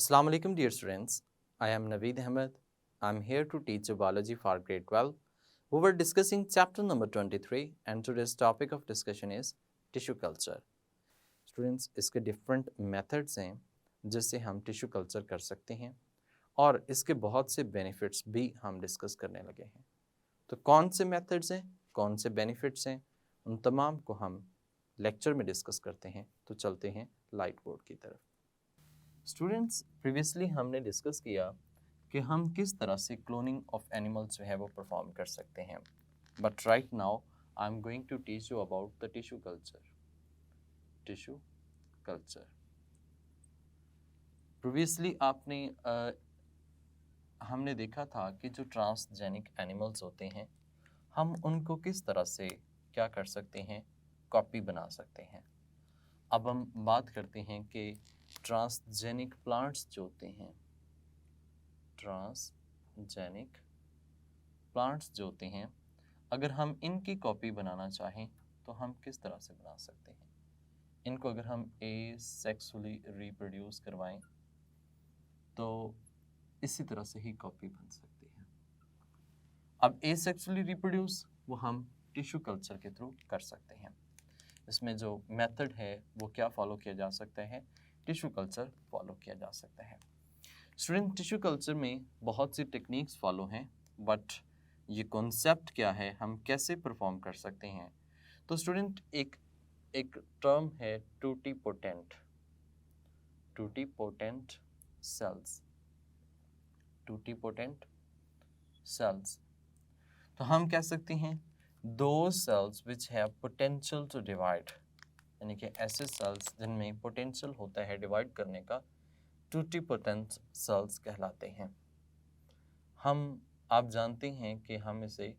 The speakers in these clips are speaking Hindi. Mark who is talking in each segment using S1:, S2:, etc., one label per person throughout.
S1: Assalamu alaikum dear students. I am Naveed Ahmed. I am here to teach you biology for grade 12. We were discussing chapter number 23 and today's topic of discussion is tissue culture. Students, इसके different methods हैं जिससे हम tissue culture कर सकते हैं और इसके बहुत से benefits भी हम discuss करने लगे हैं. तो कौन से methods हैं, कौन से benefits हैं, उन तमाम को हम lecture में discuss करते हैं. तो चलते हैं लाइट बोर्ड की तरफ. स्टूडेंट्स, प्रीवियसली हमने डिस्कस किया कि हम किस तरह से क्लोनिंग ऑफ एनिमल्स जो है वो परफॉर्म कर सकते हैं. But right now I am going to teach you about the tissue culture. Tissue culture previously हमने देखा था कि जो ट्रांसजेनिक एनिमल्स होते हैं हम उनको किस तरह से क्या कर सकते हैं, कॉपी बना सकते हैं. अब हम बात करते हैं कि ट्रांसजेनिक प्लांट्स जो होते हैं, ट्रांसजेनिक प्लांट्स जो होते हैं, अगर हम इनकी कॉपी बनाना चाहें तो हम किस तरह से बना सकते हैं. इनको अगर हम एसेक्सुअली रिप्रोड्यूस करवाएं तो इसी तरह से ही कॉपी बन सकती है. अब एसेक्सुअली रिप्रोड्यूस वो हम टिश्यू कल्चर के थ्रू कर सकते हैं. इसमें जो मेथड है वो क्या फॉलो किया जा सकता है, टिश्यू कल्चर फॉलो किया जा सकता है. स्टूडेंट, टिश्यू कल्चर में बहुत सी टेक्निक्स फॉलो हैं, बट ये कॉन्सेप्ट क्या है, हम कैसे परफॉर्म कर सकते हैं. तो स्टूडेंट, एक टर्म है टूटीपोटेंट सेल्स. टूटीपोटेंट सेल्स तो हम कह सकते हैं those cells which have potential to divide, यानी कि ऐसे सेल्स जिनमें पोटेंशियल होता है डिवाइड करने का, टूटीपोटेंट सेल्स कहलाते हैं. आप जानते हैं कि हम इसे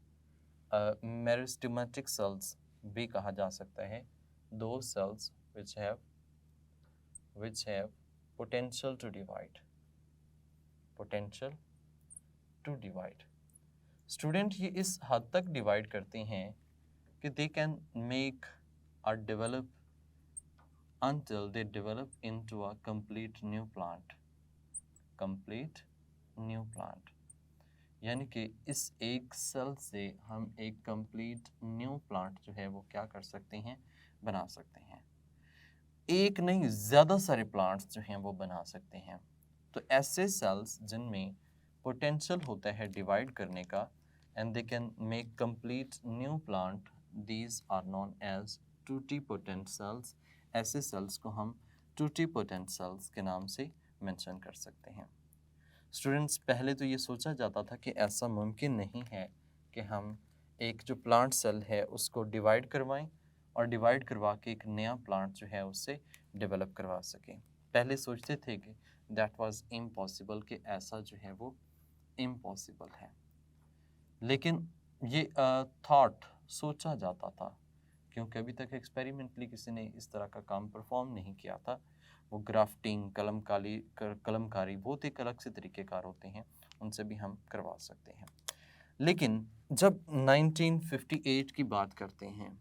S1: मेरिस्टेमेटिक सेल्स भी कहा जा सकता है. Those cells which have potential to divide. Student, ये इस हद तक डिवाइड करते हैं कि they can make or develop until they develop into a complete new plant. यानी कि इस एक सेल से हम एक कंप्लीट न्यू प्लांट जो है वो क्या कर सकते हैं, बना सकते हैं. एक नहीं, ज़्यादा सारे प्लांट्स जो हैं वो बना सकते हैं. तो ऐसे सेल्स जिनमें पोटेंशियल होता है डिवाइड करने का and they can make complete new plant, these are known as totipotent cells. ऐसे सेल्स को हम टूटीपोटेंट सेल्स के नाम से मेंशन कर सकते हैं. स्टूडेंट्स, पहले तो ये सोचा जाता था कि ऐसा मुमकिन नहीं है कि हम एक जो प्लांट सेल है उसको डिवाइड करवाएं और डिवाइड करवा के एक नया प्लांट जो है उससे डेवलप करवा सकें. पहले सोचते थे कि दैट वाज इम्पॉसिबल, कि ऐसा जो है वो इम्पॉसिबल है. लेकिन ये थॉट सोचा जाता था क्योंकि अभी तक एक्सपेरिमेंटली किसी ने इस तरह का काम परफॉर्म नहीं किया था. वो ग्राफ्टिंग, कलमकारी बहुत एक अलग से तरीक़ेकार होते हैं, उनसे भी हम करवा सकते हैं. लेकिन जब 1958 की बात करते हैं,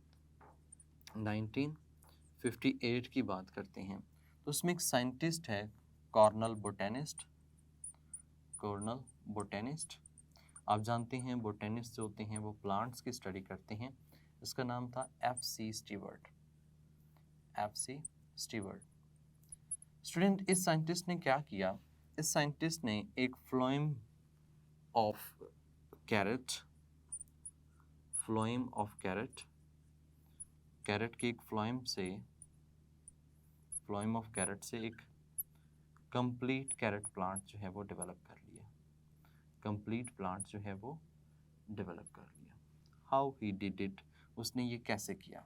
S1: 1958 की बात करते हैं तो उसमें एक साइंटिस्ट है कॉर्नल बोटेनिस्ट. आप जानते हैं बोटेनिस्ट जो होते हैं वो प्लांट्स की स्टडी करते हैं. इसका नाम था F.C. स्टीवर्ट. स्टूडेंट, इस साइंटिस्ट ने क्या किया, इस साइंटिस्ट ने एक फ्लोएम ऑफ कैरेट की एक फ्लोएम ऑफ कैरेट से एक कंप्लीट कैरेट प्लांट जो है वो डेवलप कर लिया. हाउ ही डिड इट, उसने ये कैसे किया.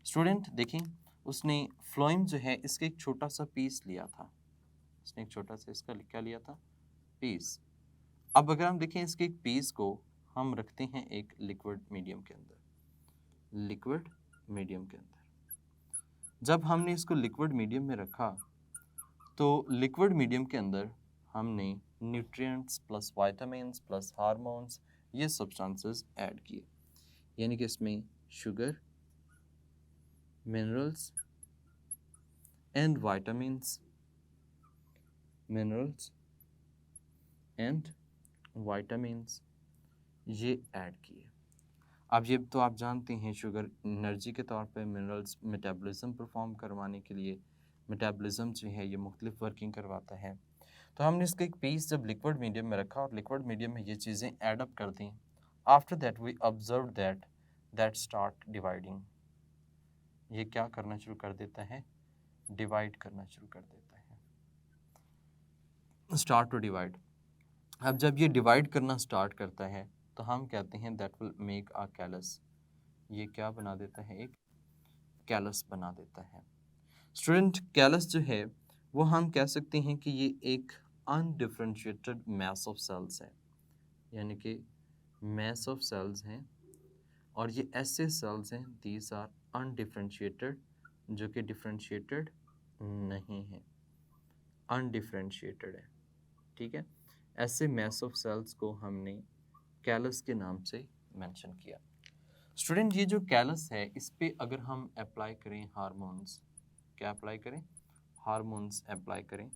S1: स्टूडेंट देखें, उसने फ्लोएम जो है इसका एक छोटा सा पीस लिया था. इसने एक छोटा सा इसका क्या लिया था, पीस. अब अगर हम देखें इसके एक पीस को हम रखते हैं एक लिक्विड मीडियम के अंदर. जब हमने इसको लिक्विड मीडियम में रखा तो लिक्विड मीडियम के अंदर हमने nutrients plus vitamins plus hormones ये सब्सटेंसेस ऐड किए. यानी कि इसमें sugar, minerals and vitamins minerals and vitamins ये ऐड किए। अब ये तो आप जानते हैं शुगर एनर्जी के तौर पे, मिनरल्स मेटाबॉलिज्म परफॉर्म करवाने के लिए, मेटाबॉलिज्म जो है ये मुख्तलिफ वर्किंग करवाता है। तो हमने इसका एक पीस जब लिक्विड मीडियम में रखा और लिक्विड मीडियम में ये चीज़ें ऐड अप कर दी, after that we observe that start dividing, ये क्या करना शुरू कर देता है, डिवाइड करना शुरू कर देता है, स्टार्ट टू डिवाइड। अब जब ये डिवाइड करना स्टार्ट करता है तो हम कहते हैं that will make a callus, ये क्या बना देता है, एक कैलस बना देता है। स्टूडेंट कैलस जो है वो हम कह सकते हैं कि ये एक अनडिफरेंशिएटेड मैस ऑफ सेल्स है, यानी कि मैस ऑफ सेल्स हैं और ये ऐसे सेल्स हैं दीज आर अनडिफरेंशिएटेड, जो कि डिफरेंशिएटेड नहीं है, अनडिफरेंशिएटेड है, ठीक है। ऐसे मैस ऑफ सेल्स को हमने कैलस के नाम से मेंशन किया। स्टूडेंट ये जो कैलस है इस पे अगर हम अप्लाई करें हार्मोन्स, क्या अप्लाई करें, हार्मोन्स अप्लाई करें,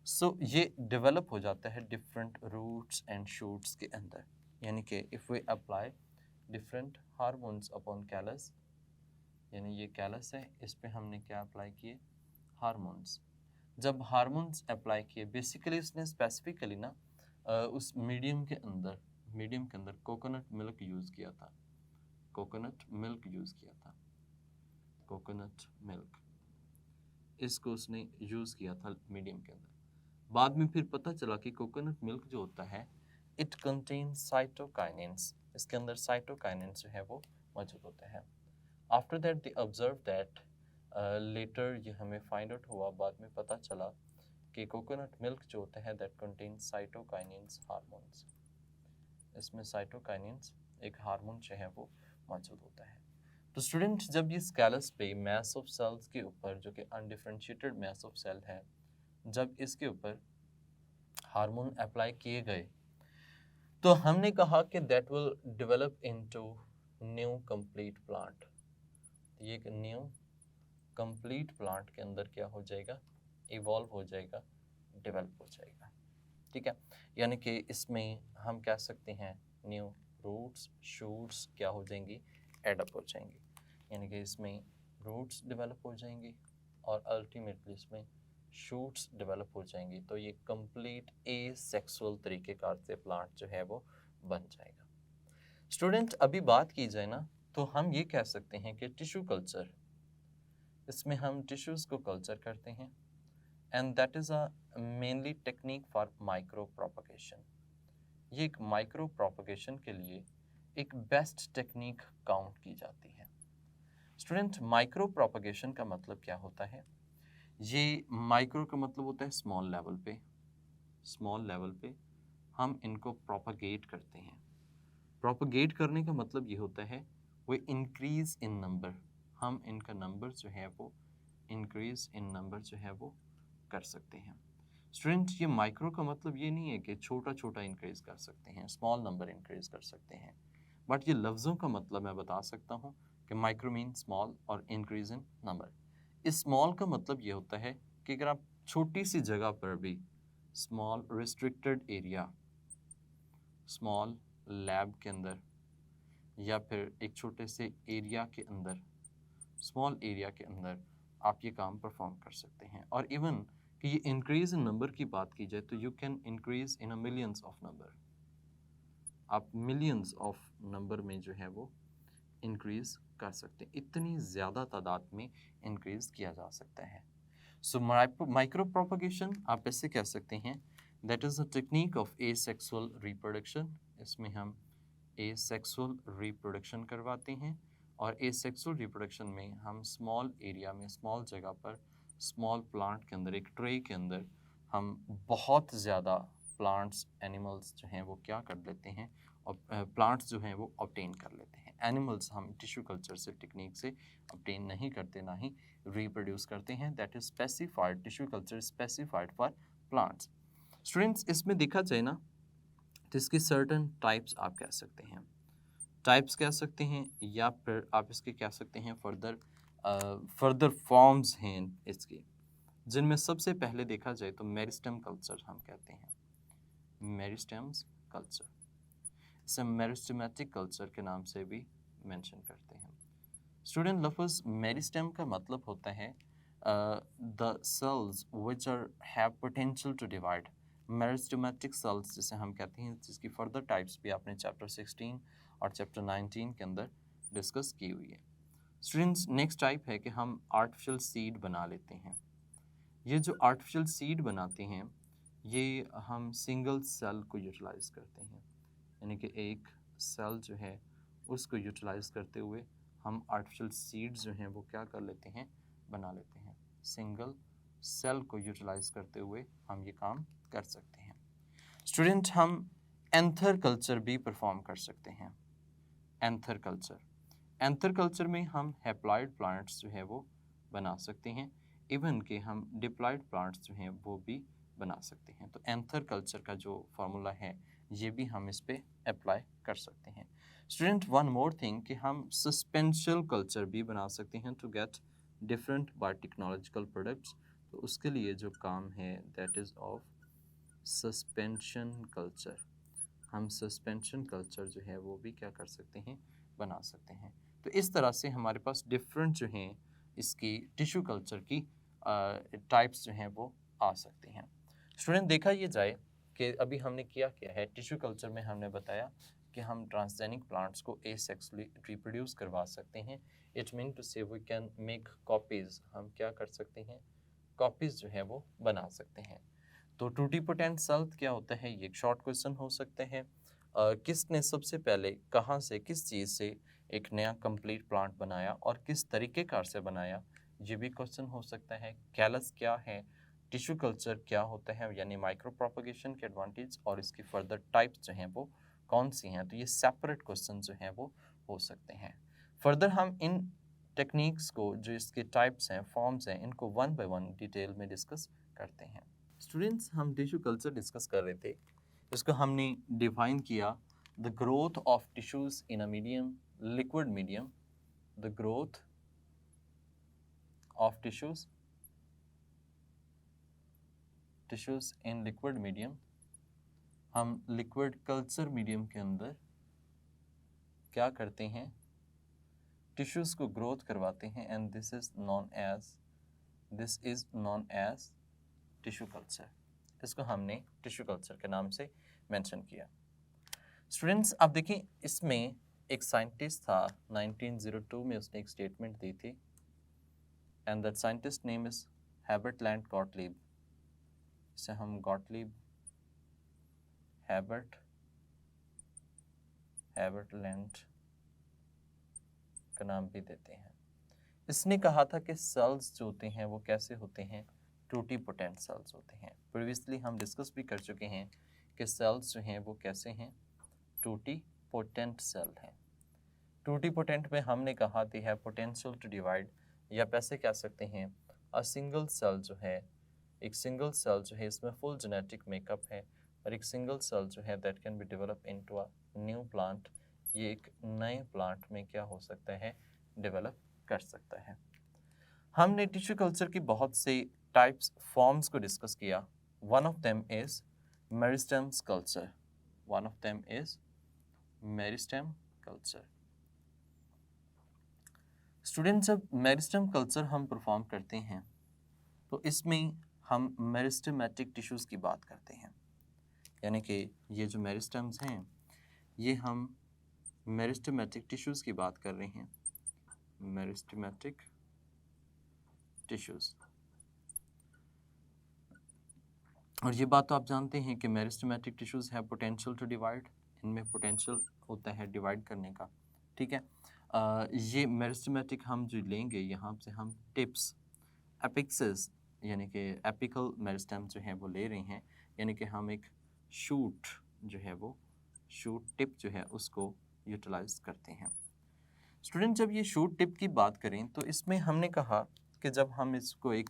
S1: सो ये डेवलप हो जाता है डिफरेंट रूट्स एंड शूट्स के अंदर, यानी कि if we apply different hormones upon callus, यानी ये कैलस है इस पे हमने क्या अप्लाई किए, हार्मोन्स। जब हार्मोन्स अप्लाई किए बेसिकली इसने स्पेसिफिकली ना उस मीडियम के अंदर कोकोनट मिल्क यूज़ किया था, कोकोनट मिल्क यूज़ किया था, कोकोनट मिल्क इसको उसने यूज़ किया था मीडियम के अंदर। बाद में फिर पता चला कि कोकोनट मिल्क जो होता है इट कंटेन साइटोकाइनेंस, इसके अंदर साइटोकाइनेंस जो है वो मौजूद होता है। After that they observe that, later ये हमें फाइंड आउट हुआ, बाद में पता चला कि कोकोनट मिल्क जो होता है दैट कंटेन साइटोकाइनेंस हार्मोन्स, इसमें साइटोकाइनेंस एक हार्मोन जो है वो मौजूद होता है। तो स्टूडेंट जब ये स्केलस पे मैस ऑफ सेल्स के ऊपर जो कि अनडिफरेंशिएटेड मैस ऑफ सेल है, जब इसके ऊपर हार्मोन अप्लाई किए गए तो हमने कहा कि that will develop into new complete plant, ये एक न्यू कंप्लीट प्लांट के अंदर क्या हो जाएगा, इवॉल्व हो जाएगा, डेवलप हो जाएगा, ठीक है। यानी कि इसमें हम कह सकते हैं न्यू रूट्स शूट्स क्या हो जाएंगी, एडअप हो जाएंगी, यानी कि इसमें रूट्स डेवलप हो जाएंगी और अल्टीमेटली इसमें शूट्स डेवलप हो जाएंगी। तो ये कंप्लीट ए सेक्सुअल तरीक़ेकार से प्लांट जो है वो बन जाएगा। स्टूडेंट अभी बात की जाए ना तो हम ये कह सकते हैं कि टिश्यू कल्चर, इसमें हम टिश्यूज़ को कल्चर करते हैं and that is a mainly technique for micro propagation. ये एक माइक्रो प्रोपगेशन के लिए एक बेस्ट टेक्निक काउंट की जाती है। स्टूडेंट माइक्रो प्रोपगेशन का मतलब क्या होता है, ये माइक्रो का मतलब होता है स्मॉल लेवल पे, स्मॉल लेवल पे हम इनको प्रोपगेट करते हैं। प्रोपगेट करने का मतलब ये होता है वो इंक्रीज़ इन नंबर, हम इनका नंबर जो है वो इंक्रीज़ इन नंबर जो है वो कर सकते हैं। स्टूडेंट ये माइक्रो का मतलब ये नहीं है कि छोटा छोटा इंक्रीज़ कर सकते हैं, स्मॉल नंबर इंक्रीज़ कर सकते हैं, बट ये लफ्ज़ों का मतलब मैं बता सकता हूँ कि माइक्रो मीन स्मॉल और इंक्रीज़ इन नंबर। इस स्मॉल का मतलब ये होता है कि अगर आप छोटी सी जगह पर भी small restricted area, small lab के अंदर या फिर एक छोटे से एरिया के अंदर, स्मॉल एरिया के अंदर आप ये काम परफॉर्म कर सकते हैं। और इवन कि ये इंक्रीज इन नंबर की बात की जाए तो you can increase in a millions of number, आप मिलियंस ऑफ नंबर में जो है वो इंक्रीज कर सकते हैं, इतनी ज़्यादा तादाद में इंक्रीज किया जा सकता है। सो माइक्रो प्रोपगेशन आप ऐसे कह सकते हैं that is a technique of asexual reproduction, इसमें हम एसेक्सुअल रिप्रोडक्शन करवाते हैं और एसेक्सुअल रिप्रोडक्शन में हम स्मॉल एरिया में, स्मॉल जगह पर, स्मॉल प्लांट के अंदर, एक ट्रे के अंदर हम बहुत ज़्यादा प्लांट्स एनिमल्स जो हैं वो क्या कर लेते हैं, और प्लांट्स जो हैं वो ऑब्टेन कर लेते हैं। एनिमल्स हम टिश्यू कल्चर से टेक्निक से ऑब्टेन नहीं करते, ना ही रिप्रोड्यूस करते हैं, that is specified, tissue culture specified for plants. Students इसमें देखा जाए ना तो इसकी सर्टन टाइप्स आप कह सकते हैं, टाइप्स कह सकते हैं या फिर आप इसके कह सकते हैं फर्दर फॉर्म्स हैं इसकी। जिनमें सबसे पहले देखा जाए तो मेरिस्टेम कल्चर हम कहते हैं, मेरिस्टेम्स कल्चर, इसे मेरिस्टेमेटिक कल्चर के नाम से भी मेंशन करते हैं। स्टूडेंट लफज मेरिस्टेम का मतलब होता है the cells which are have potential to divide. Meristematic cells जिसे हम कहते हैं, जिसकी फर्दर टाइप्स भी आपने चैप्टर 16 और चैप्टर 19 के अंदर डिस्कस की हुई है। स्टूडेंट्स नेक्स्ट टाइप है कि हम आर्टिफिशियल सीड बना लेते हैं। ये जो आर्टिफिशियल सीड बनाते हैं ये हम सिंगल सेल को यूटिलाइज करते हैं, यानी कि एक सेल जो है उसको यूटिलाइज करते हुए हम आर्टिफिशियल सीड्स जो हैं वो क्या कर लेते हैं, बना लेते हैं। सिंगल सेल को यूटिलाइज करते हुए हम ये काम कर सकते हैं। स्टूडेंट हम एंथर कल्चर भी परफॉर्म कर सकते हैं। एंथर कल्चर, एंथर कल्चर में हम हैप्लॉइड प्लांट्स जो है वो बना सकते हैं, इवन कि हम डिप्लॉइड प्लांट्स जो हैं वो भी बना सकते हैं। तो एंथर कल्चर का जो फार्मूला है ये भी हम इस पे अप्लाई कर सकते हैं। स्टूडेंट वन मोर थिंग कि हम सस्पेंशियल कल्चर भी बना सकते हैं to get different biotechnological products. तो उसके लिए जो काम है that is of suspension culture. हम सस्पेंशन कल्चर जो है वो भी क्या कर सकते हैं, बना सकते हैं। तो इस तरह से हमारे पास डिफरेंट जो हैं इसकी टिश्यू कल्चर की टाइप्स जो हैं वो आ सकती हैं। स्टूडेंट देखा ये जाए कि अभी हमने क्या किया है, टिश्यू कल्चर में हमने बताया कि हम ट्रांसजेनिक प्लांट्स को एसेक्सुअली रिप्रोड्यूस करवा सकते हैं। इट मीन टू से वी कैन मेक कॉपीज़, हम क्या कर सकते हैं, कॉपीज़ जो है वो बना सकते हैं। तो टूटीपोटेंट सेल क्या होता है, ये एक शॉर्ट क्वेश्चन हो सकते हैं। किसने सबसे पहले कहाँ से किस चीज़ से एक नया कंप्लीट प्लांट बनाया और किस तरीक़ेकार से बनाया, ये भी क्वेश्चन हो सकता है। कैलस क्या है, टिश्यू कल्चर क्या होता है, यानी माइक्रो प्रोपगेशन के एडवांटेज और इसकी फर्दर टाइप्स जो हैं वो कौन सी हैं। तो ये सेपरेट क्वेश्चन जो हैं वो हो सकते हैं। फर्दर हम इन टेक्निक्स को, जो इसके टाइप्स हैं, फॉर्म्स हैं, इनको वन बाय वन डिटेल में डिस्कस करते हैं। स्टूडेंट्स हम टिश्यू कल्चर डिस्कस कर रहे थे, इसको हमने डिफाइन किया, the growth of tissues in a medium, liquid medium, the growth of tissues in liquid medium. हम लिक्विड कल्चर मीडियम के अंदर क्या करते हैं, टिश्यूज को ग्रोथ करवाते हैं, and this is known as tissue culture. इसको हमने टिश्यू कल्चर के नाम से मेंशन किया। स्टूडेंट्स अब देखिए, इसमें एक साइंटिस्ट था 1902 में, उसने एक स्टेटमेंट दी थी, and that scientist name is Haberlandt Gottlieb. इसे हम गॉटलीब हेबर्ट लैंड का नाम भी देते हैं। इसने कहा था कि सेल्स जो होते हैं वो कैसे होते हैं, टूटीपोटेंट सेल्स होते हैं। प्रीवियसली हम डिस्कस भी कर चुके हैं कि सेल्स जो हैं वो कैसे हैं, टूटीपोटेंट सेल हैं। टूटीपोटेंट में हमने कहा they have potential to divide, या पैसे कह सकते हैं अ सिंगल सेल जो है, एक सिंगल सेल जो है इसमें फुल जेनेटिक मेकअप है, और एक सिंगल सेल जो है that can be develop into a new plant, ये एक नए प्लांट में क्या हो सकता है, डेवलप कर सकता है। हमने टिश्यू कल्चर की बहुत से टाइप्स, फॉर्म्स को डिस्कस किया। One of them is meristems culture, one of them is meristem culture. Student जब मेरिस्टेम कल्चर हम परफॉर्म करते हैं तो इसमें हम मेरिस्टेमेटिक टिश्यूज़ की बात करते हैं, यानी कि ये जो मेरिस्टेम्स हैं ये हम मेरिस्टेमेटिक टिश्यूज़ की बात कर रहे हैं, मेरिस्टेमेटिक टिश्यूज़। और ये बात तो आप जानते हैं कि मेरिस्टेमेटिक टिश्यूज़ है पोटेंशियल टू डिवाइड, इनमें पोटेंशियल होता है डिवाइड करने का, ठीक है। ये मेरिस्टेमेटिक हम जो लेंगे यहाँ से हम टिप्स, एपिक्सेस यानी कि एपिकल मेरिस्टेम जो है वो ले रहे हैं, यानी कि हम एक शूट जो है वो शूट टिप जो है उसको यूटिलाइज करते हैं। स्टूडेंट जब ये शूट टिप की बात करें तो इसमें हमने कहा कि जब हम इसको एक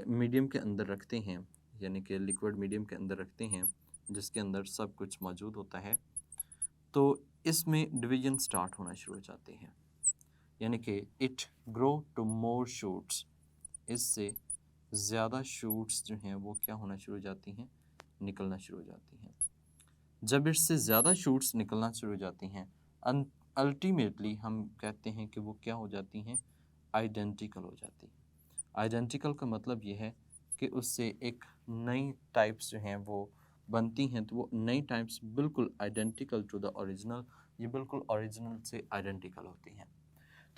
S1: मीडियम के अंदर रखते हैं, यानी कि लिक्विड मीडियम के अंदर रखते हैं जिसके अंदर सब कुछ मौजूद होता है, तो इसमें डिवीजन स्टार्ट होना शुरू हो जाते हैं, यानी कि it grow to more shoots, इससे ज़्यादा शूट्स जो हैं वो क्या होना शुरू हो जाती हैं, निकलना शुरू हो जाती हैं। जब इससे ज़्यादा शूट्स निकलना शुरू हो जाती हैं, अल्टीमेटली हम कहते हैं कि वो क्या हो जाती हैं, आइडेंटिकल हो जाती हैं। आइडेंटिकल का मतलब ये है कि उससे एक नई टाइप्स जो हैं वो बनती हैं, तो वो नई टाइप्स बिल्कुल आइडेंटिकल टू द ओरिजिनल, ये बिल्कुल ओरिजिनल से आइडेंटिकल होती हैं।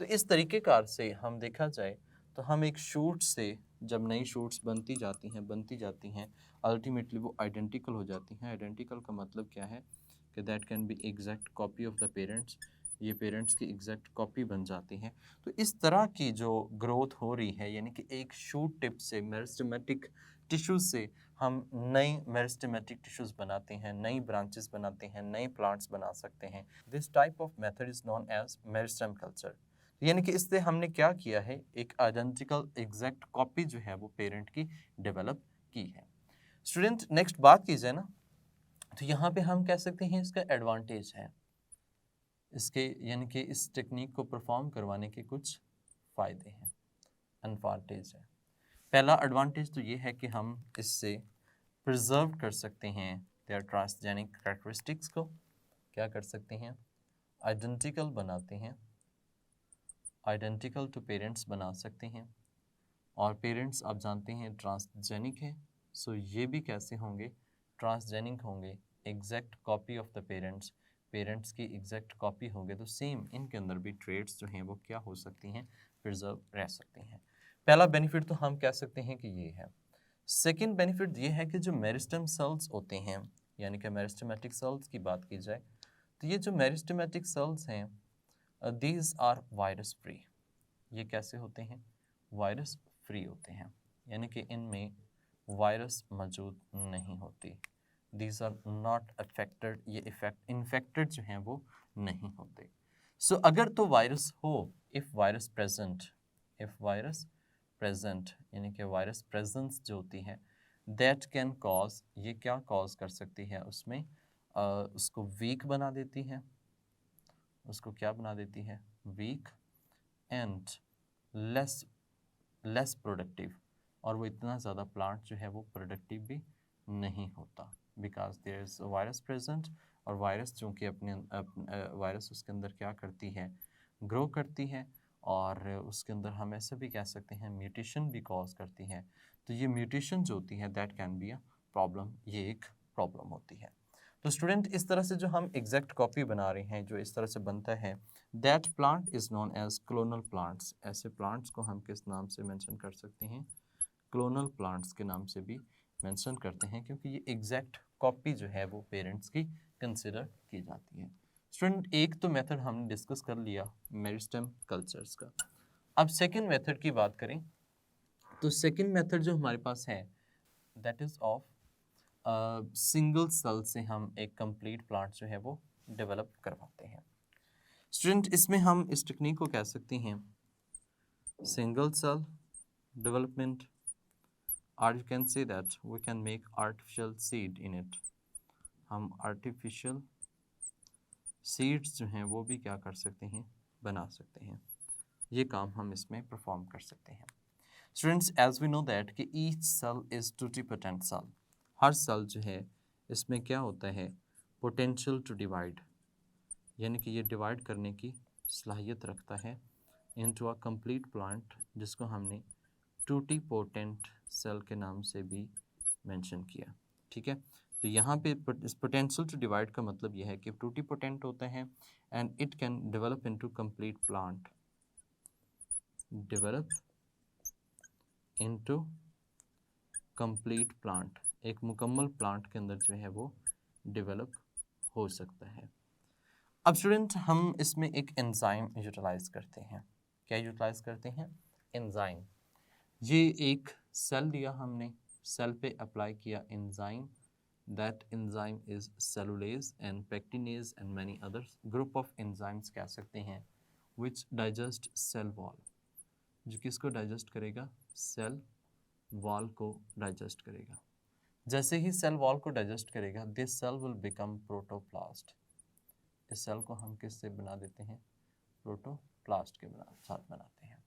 S1: तो इस तरीक़ेकार से हम देखा जाए तो हम एक शूट से जब नई शूट्स बनती जाती हैं, अल्टीमेटली वो आइडेंटिकल हो जाती हैं। आइडेंटिकल का मतलब क्या है कि that can be exact copy of the parents, ये पेरेंट्स की एग्जैक्ट कॉपी बन जाती हैं। तो इस तरह की जो ग्रोथ हो रही है, यानी कि एक शूट टिप से मेरिस्टेमेटिक टिश्यूज से हम नई मेरिस्टेमेटिक टिश्यूज बनाते हैं, नई ब्रांचेस बनाते हैं, नए प्लांट्स बना सकते हैं। This type of method is known as meristem culture. यानी कि इससे हमने क्या किया है, एक आइडेंटिकल एग्जैक्ट कॉपी जो है वो पेरेंट की डेवलप की है। स्टूडेंट नेक्स्ट बात की जाए ना, तो यहाँ पे हम कह सकते हैं इसका एडवांटेज है, इसके यानी कि इस टेक्निक को परफॉर्म करवाने के कुछ फ़ायदे हैं, एडवांटेज है। पहला एडवांटेज तो ये है कि हम इससे प्रिजर्व कर सकते हैं देयर ट्रांसजेनिक कैरेक्टरिस्टिक्स को, क्या कर सकते हैं, आइडेंटिकल बनाते हैं, आइडेंटिकल टू पेरेंट्स बना सकते हैं। और पेरेंट्स आप जानते हैं ट्रांसजेनिक है, सो ये भी कैसे होंगे, ट्रांसजेनिक होंगे, exact copy of the parents, parents की एग्जैक्ट कॉपी होंगे, तो सेम इनके अंदर भी ट्रेड्स जो हैं वो क्या हो सकती हैं, प्रिजर्व रह सकती हैं। पहला बेनिफिट तो हम कह सकते हैं कि ये है। सेकेंड बेनिफिट ये है कि जो मेरिस्टेम सेल्स होते हैं, यानी कि मेरिस्टेमेटिक सेल्स की बात की जाए तो ये जो मेरिस्टेमेटिक सेल्स हैं, दीज आर वायरस फ्री। ये कैसे होते हैं, वायरस फ्री होते हैं, यानी कि इनमें वायरस मौजूद नहीं होती। दीज आर नॉट अफेक्टेड, ये इन्फेक्टेड जो हैं वो नहीं होते। सो अगर तो वायरस हो, if virus present, if virus present यानी कि वायरस प्रेजेंस जो होती है, दैट कैन कॉज, ये क्या कॉज कर सकती है उसमें, उसको वीक बना देती है, उसको क्या बना देती है, वीक एंड लेस प्रोडक्टिव, और वो इतना ज़्यादा प्लांट जो है वो प्रोडक्टिव भी नहीं होता, because there is virus present. और वायरस चूँकि वायरस उसके अंदर क्या करती है, ग्रो करती है, और उसके अंदर हम ऐसे भी कह सकते हैं म्यूटेशन भी कॉज करती है। तो ये म्यूटेशन जो होती है that can be a problem, ये एक प्रॉब्लम होती है। तो स्टूडेंट इस तरह से जो हम एग्जैक्ट कॉपी बना रहे हैं, जो इस तरह से बनता है, that plant is known as clonal plants. ऐसे प्लांट्स को हम किस नाम से मेंशन कर सकते हैं, क्लोनल प्लांट्स के नाम से भी मेंशन करते हैं, क्योंकि ये एग्जैक्ट कॉपी जो है वो पेरेंट्स की कंसिडर की जाती है। स्टूडेंट एक तो मेथड हमने डिस्कस कर लिया मेरिस्टेम कल्चर्स का। अब सेकेंड मेथड की बात करें तो सेकेंड मेथड जो हमारे पास है that is of single cell से हम एक कंप्लीट प्लांट जो है वो डेवलप करवाते हैं। स्टूडेंट इसमें हम इस टेक्निक को कह सकते हैं सिंगल सेल डेवलपमेंट, और you can say that we can make artificial seed in it. हम आर्टिफिशियल सीड्स जो हैं वो भी क्या कर सकते हैं, बना सकते हैं। ये काम हम इसमें परफॉर्म कर सकते हैं। Students as we know that कि each cell is totipotent cell, हर सेल जो है इसमें क्या होता है, पोटेंशियल टू डिवाइड, यानी कि ये डिवाइड करने की सलाहियत रखता है इनटू अ कंप्लीट प्लांट, जिसको हमने टोटिपोटेंट सेल के नाम से भी मेंशन किया। ठीक है, तो यहाँ पे इस पोटेंशियल टू डिवाइड का मतलब यह है कि टोटिपोटेंट होता है and it can develop into complete plant, develop into complete plant, एक मुकम्मल प्लांट के अंदर जो है वो डेवलप हो सकता है। अब स्टूडेंट हम इसमें एक एंजाइम यूटिलाइज करते हैं, क्या यूटिलाइज करते हैं, एंजाइम। ये एक सेल लिया हमने, सेल पे अप्लाई किया enzyme, that enzyme is cellulase and pectinase and many others, group of enzymes कह सकते हैं, विच डाइजेस्ट सेल वॉल, जो किसको डाइजेस्ट करेगा, सेल वॉल को डाइजेस्ट करेगा। जैसे ही सेल वॉल को डाइजेस्ट करेगा, this cell will become protoplast. इस सेल को हम किससे बना देते हैं, प्रोटोप्लास्ट के साथ बनाते हैं।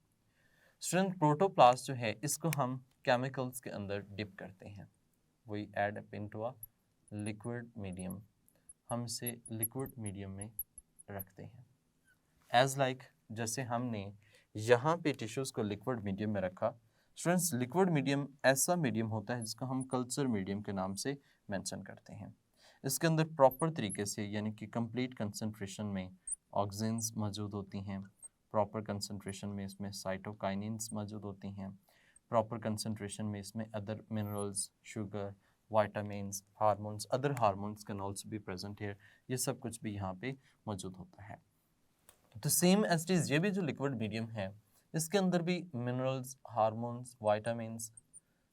S1: स्टूडेंट प्रोटोप्लास्ट जो है इसको हम केमिकल्स के अंदर डिप करते हैं, we add up into a liquid medium, हम इसे लिक्विड मीडियम में रखते हैं। एज लाइक जैसे हमने यहाँ पे टिश्यूज़ को लिक्विड मीडियम में रखा। स्टूडेंट्स लिक्विड मीडियम ऐसा मीडियम होता है जिसको हम कल्चर मीडियम के नाम से मेंशन करते हैं। इसके अंदर प्रॉपर तरीके से यानी कि कंप्लीट कंसंट्रेशन में ऑक्सीजन्स मौजूद होती हैं, प्रॉपर कंसंट्रेशन में इसमें साइटोकाइनिन्स मौजूद होती हैं, प्रॉपर कंसंट्रेशन में इसमें other minerals, sugar, vitamins, hormones, other hormones can also be present here, ये सब कुछ भी यहाँ पे मौजूद होता है। तो सेम एज इट इज़ ये भी जो लिक्विड मीडियम है इसके अंदर भी मिनरल्स, हार्मोन्स, विटामिन्स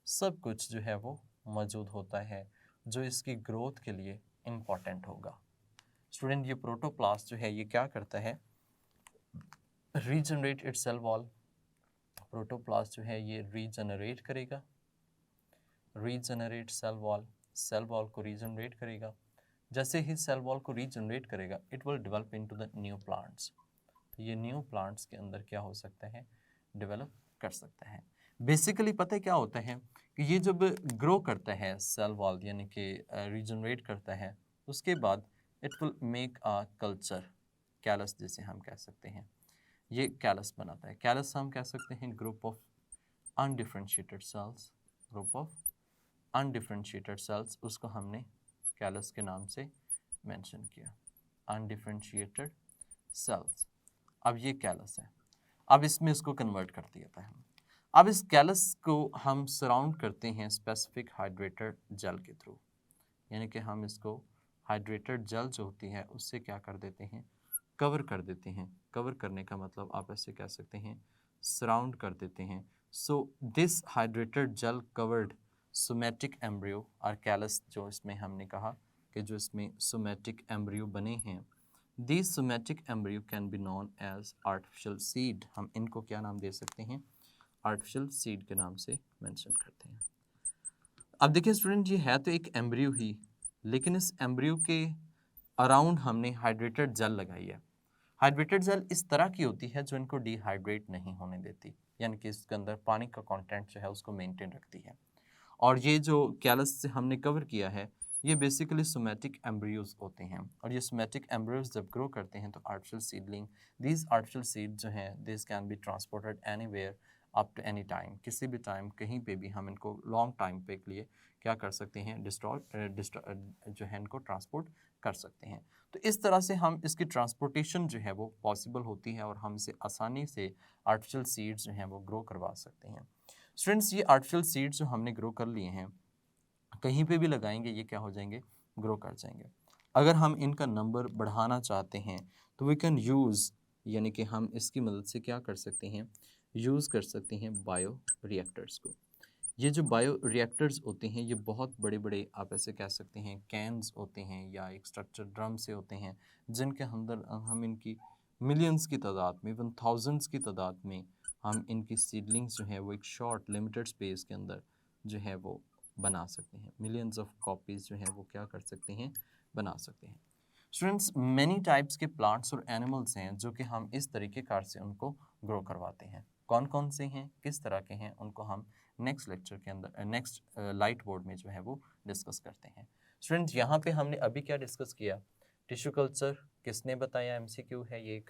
S1: सब कुछ जो है वो मौजूद होता है जो इसकी ग्रोथ के लिए इम्पॉर्टेंट होगा। स्टूडेंट ये प्रोटोप्लास्ट जो है ये क्या करता है, regenerate its cell wall. Protoplast जो है ये रीजनरेट करेगा, रीजनरेट सेल वॉल को रीजनरेट करेगा। जैसे ही सेल वॉल को रीजनरेट करेगा it will develop into the new plants. तो ये न्यू प्लांट्स के अंदर क्या हो सकता है, डेवलप कर सकता है। बेसिकली पता है क्या होता है कि ये जब ग्रो करता है सेल वॉल यानी कि रीजनरेट करता है उसके बाद it will make a culture, callus जिसे हम कह सकते हैं, ये कैलस बनाता है। कैलस हम कह सकते हैं group of undifferentiated cells, group of undifferentiated cells, उसको हमने कैलस के नाम से मेंशन किया, अनडिफरेंशिएटेड सेल्स। अब ये कैलस है, अब इसमें इसको कन्वर्ट कर दिया है। अब इस कैलस को हम सराउंड करते हैं स्पेसिफिक हाइड्रेटेड जेल के थ्रू, यानी कि हम इसको हाइड्रेटेड जेल जो होती है उससे क्या कर देते हैं, कवर कर देते हैं। कवर करने का मतलब आप ऐसे कह सकते हैं सराउंड कर देते हैं। So this hydrated gel covered somatic embryo और कैलस, जो इसमें हमने कहा कि जो इसमें सोमैटिक एम्ब्रियो बने हैं, These somatic embryo can be known as artificial seed। हम इनको क्या नाम दे सकते हैं, artificial seed के नाम से मेंशन करते हैं। अब देखिए स्टूडेंट ये है तो एक एम्ब्रियो ही, लेकिन इस एम्ब्रियो के अराउंड हमने हाइड्रेटेड जेल लगाई है। हाइड्रेटेड जेल इस तरह की होती है जो इनको डिहाइड्रेट नहीं होने देती, यानी कि इसके अंदर पानी का कंटेंट जो है उसको मेंटेन रखती है। और ये जो कैलस से हमने कवर किया है ये बेसिकली सोमैटिक एम्ब्रियोज होते हैं, और ये सोमैटिक एम्ब्रियोज जब ग्रो करते हैं तो artificial seedling, these artificial seed जो हैं this can be transported anywhere up to any time, किसी भी टाइम कहीं पे भी हम इनको लॉन्ग टाइम पे के लिए क्या कर सकते हैं, जो है इनको ट्रांसपोर्ट कर सकते हैं। तो इस तरह से हम इसकी ट्रांसपोर्टेशन जो है वो पॉसिबल होती है और हम इसे आसानी से आर्टिफिशियल सीड्स जो हैं वो ग्रो करवा सकते हैं। स्टूडेंट्स ये आर्टिफिशियल सीड्स जो हमने ग्रो कर लिए हैं कहीं पे भी लगाएंगे ये क्या हो जाएंगे, ग्रो कर जाएंगे। अगर हम इनका नंबर बढ़ाना चाहते हैं तो वी कैन यूज़, यानी कि हम इसकी मदद से क्या कर सकते हैं, यूज़ कर सकते हैं बायो रिएक्टर्स को। ये जो बायो रिएक्टर्स होते हैं ये बहुत बड़े बड़े आप ऐसे कह सकते हैं कैन्स होते हैं या एक स्ट्रक्चर ड्रम से होते हैं जिनके अंदर हम इनकी मिलियंस की तादाद में, इवन थाउजेंड्स की तादाद में हम इनकी सीडलिंग्स जो है वो एक शॉर्ट लिमिटेड स्पेस के अंदर जो है वो बना सकते हैं। मिलियंस ऑफ कॉपीज़ जो हैं वो क्या कर सकते हैं, बना सकते हैं। स्टूडेंट्स मैनी टाइप्स के प्लांट्स और एनिमल्स हैं जो कि हम इस तरीके कार से उनको ग्रो करवाते हैं। कौन कौन से हैं, किस तरह के हैं, उनको हम नेक्स्ट लेक्चर के अंदर, नेक्स्ट लाइट बोर्ड में जो है वो डिस्कस करते हैं। स्टूडेंट्स यहाँ पे हमने अभी क्या डिस्कस किया, टिश्यू कल्चर किसने बताया, एमसीक्यू है ये एक,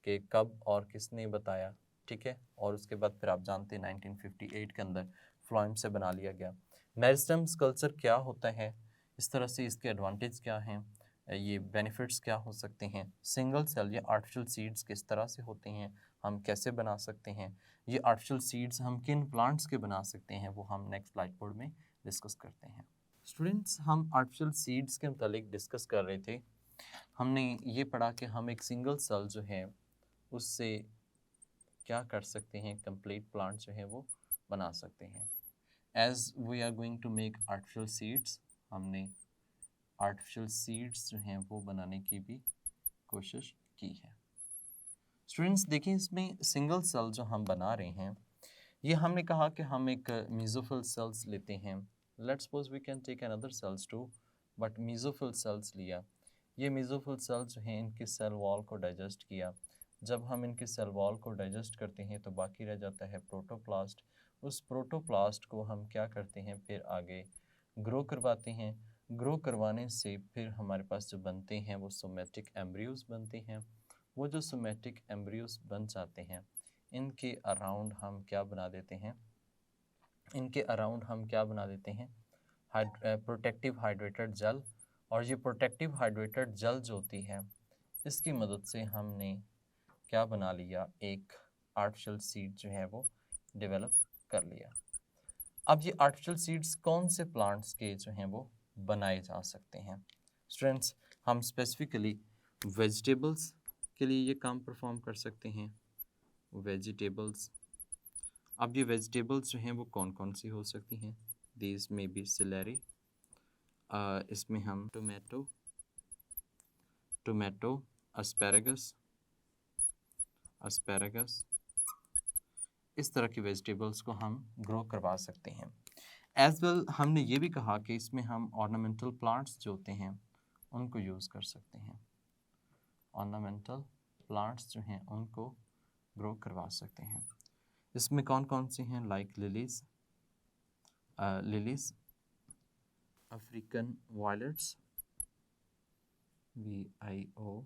S1: कि कब और किसने बताया, ठीक है। और उसके बाद फिर आप जानते हैं 1958 के अंदर फ्लोएम से बना लिया गया। मेरिस्टेम्स कल्चर क्या होता है, इस तरह से इसके एडवांटेज क्या हैं, ये बेनिफिट्स क्या हो सकते हैं, सिंगल सेल या आर्टिफिशियल सीड्स किस तरह से होते हैं, हम कैसे बना सकते हैं, ये आर्टिफिशियल सीड्स हम किन प्लांट्स के बना सकते हैं, वो हम नेक्स्ट ब्लाइट बोर्ड में डिस्कस करते हैं। स्टूडेंट्स हम आर्टिफिशियल सीड्स के मतलब डिस्कस कर रहे थे। हमने ये पढ़ा कि हम एक सिंगल सेल जो है उससे क्या कर सकते हैं, कंप्लीट प्लांट जो है वो बना सकते हैं। As we are going to make artificial seeds, हमने आर्टिफिशियल सीड्स जो हैं वो बनाने की भी कोशिश की है। स्टूडेंट्स देखिए इसमें सिंगल सेल जो हम बना रहे हैं ये हमने कहा कि हम एक मेसोफिल सेल्स लेते हैं। Let's suppose we can take another cells too, but mesophyll cells लिया। ये मेसोफिल सेल्स जो हैं इनकी सेल वॉल को डाइजेस्ट किया, जब हम इनके सेल वॉल को डाइजेस्ट करते हैं तो बाकी रह जाता है प्रोटोप्लास्ट। उस प्रोटोप्लास्ट को हम क्या करते हैं, फिर आगे ग्रो करवाते हैं। ग्रो करवाने से फिर हमारे पास जो बनते हैं वो सोमेटिक एम्ब्रियोज बनते हैं। वो जो सोमेटिक एम्ब्रियोज बन जाते हैं, इनके अराउंड हम क्या बना देते हैं, इनके अराउंड हम क्या बना देते हैं, प्रोटेक्टिव हाइड्रेटेड जेल। और ये प्रोटेक्टिव हाइड्रेटेड जेल जो होती है, इसकी मदद से हमने क्या बना लिया, एक आर्टिफिशियल सीड जो है वो डेवलप कर लिया। अब ये आर्टिफिशियल सीड्स कौन से प्लांट्स के जो हैं वो बनाए जा सकते हैं? स्टूडेंट्स, हम स्पेसिफिकली वेजिटेबल्स के लिए ये काम परफॉर्म कर सकते हैं। वेजिटेबल्स, अब ये वेजिटेबल्स जो हैं वो कौन कौन सी हो सकती हैं? दीज मे बी सिलेरी, इसमें हम टोमेटो, एस्पैरागस, इस तरह की वेजिटेबल्स को हम ग्रो करवा सकते हैं। एज वेल हमने ये भी कहा कि इसमें हम ऑर्नामेंटल प्लांट्स जो होते हैं उनको यूज़ कर सकते हैं। ऑर्नामेंटल प्लांट्स जो हैं उनको ग्रो करवा सकते हैं। इसमें कौन कौन सी हैं? Like lilies, African violets, VIOLE,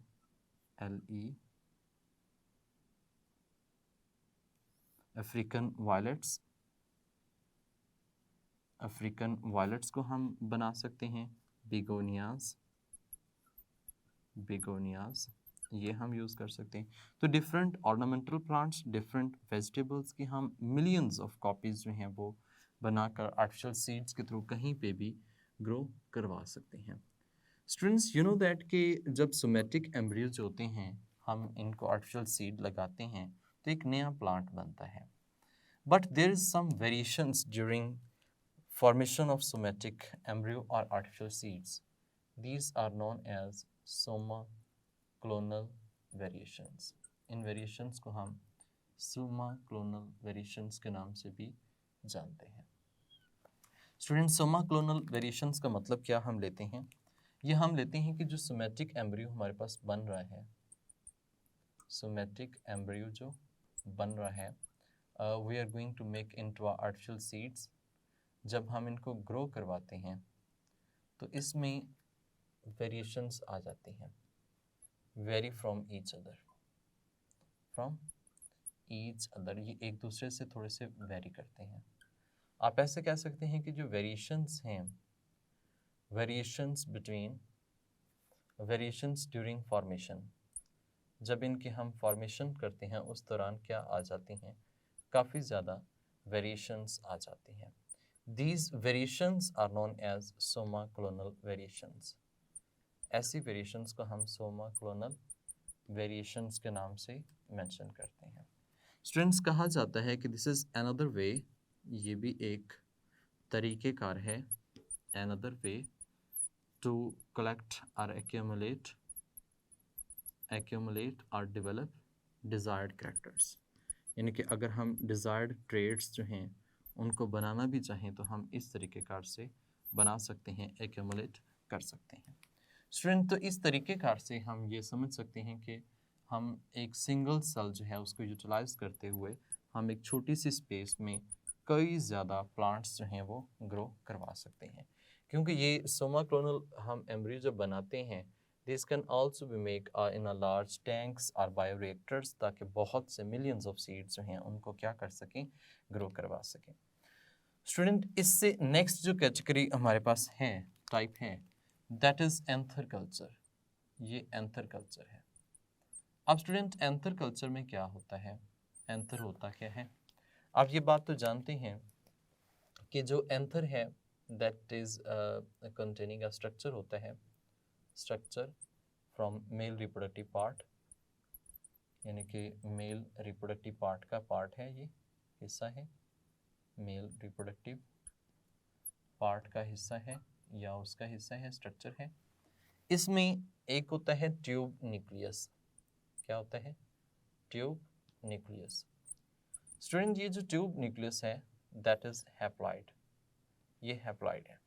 S1: African violets को हम बना सकते हैं। बिगोनियाज, ये हम यूज़ कर सकते हैं। तो different ornamental plants, different vegetables की हम मिलियंस ऑफ कॉपीज़ जो हैं वो बनाकर आर्टिफिशियल सीड्स के थ्रू कहीं पे भी ग्रो करवा सकते हैं। स्टूडेंट्स, यू नो दैट कि जब सोमेटिक एम्ब्रियोज होते हैं, हम इनको आर्टिफिशियल सीड लगाते हैं तो एक नया प्लांट बनता है। But there is some variations during formation of somatic embryo or artificial seeds. These are known as somaclonal variations. In variations को हम somaclonal variations के नाम से भी जानते हैं। स्टूडेंट, somaclonal variations का मतलब क्या हम लेते हैं? ये हम लेते हैं कि जो सोमेटिक एम्ब्रियो हमारे पास बन रहा है, सोमेटिक एम्ब्रियो जो बन रहा है, we are going to make into artificial seeds. जब हम इनको ग्रो करवाते हैं तो इसमें वेरिएशंस आ जाती हैं, वेरी फ्रॉम ईच अदर, ये एक दूसरे से थोड़े से वेरी करते हैं। आप ऐसे कह सकते हैं कि जो वेरिएशंस हैं, वेरिएशंस ड्यूरिंग फॉर्मेशन, जब इनके हम फॉर्मेशन करते हैं उस दौरान क्या आ जाती हैं, काफ़ी ज़्यादा वेरिएशंस आ जाती हैं। These variations are known as somaclonal variations. ऐसी वेरिएशंस को हम somaclonal variations के नाम से मेंशन करते हैं। स्टूडेंट्स, कहा जाता है कि दिस इज अनदर वे, ये भी एक तरीक़ेकार है, अनदर वे टू कलेक्ट और accumulate और डेवलप डिज़ायर्ड कैरेक्टर्स। यानी कि अगर हम डिज़ायर्ड ट्रेड्स जो हैं उनको बनाना भी चाहें तो हम इस तरीक़ेकार से बना सकते हैं, एक्यूमुलेट कर सकते हैं। स्टूडेंट, तो इस तरीक़ेकार से हम ये समझ सकते हैं कि हम एक सिंगल सेल जो है उसको यूटिलाइज़ करते हुए हम एक छोटी सी स्पेस में कई ज़्यादा प्लांट्स जो हैं वो ग्रो करवा सकते हैं। क्योंकि ये सोमाक्लोनल हम एम्ब्रियो जब बनाते हैं, this can also be make in a large tanks और बायोरिएक्टर्स, ताकि बहुत से मिलियंस ऑफ सीड्स जो हैं उनको क्या कर सकें, ग्रो करवा सकें। स्टूडेंट, इससे नेक्स्ट जो कैटेगरी हमारे पास है, टाइप है, दैट इज़ एंथर कल्चर। ये एंथर कल्चर है। अब स्टूडेंट, एंथर कल्चर में क्या होता है, एंथर होता क्या है? आप ये बात तो जानते हैं कि जो एंथर है that is containing a structure होता है, structure from male reproductive part, यानी कि मेल रिप्रोडक्टिव पार्ट का पार्ट है, ये हिस्सा है, मेल रिप्रोडक्टिव पार्ट का हिस्सा है या उसका हिस्सा है, स्ट्रक्चर है। इसमें एक होता है ट्यूब न्यूक्लियस। क्या होता है? Tube nucleus. स्टूडेंट, ये जो ट्यूब न्यूक्लियस है दैट इज हैप्लॉइड, ये हैप्लॉइड है।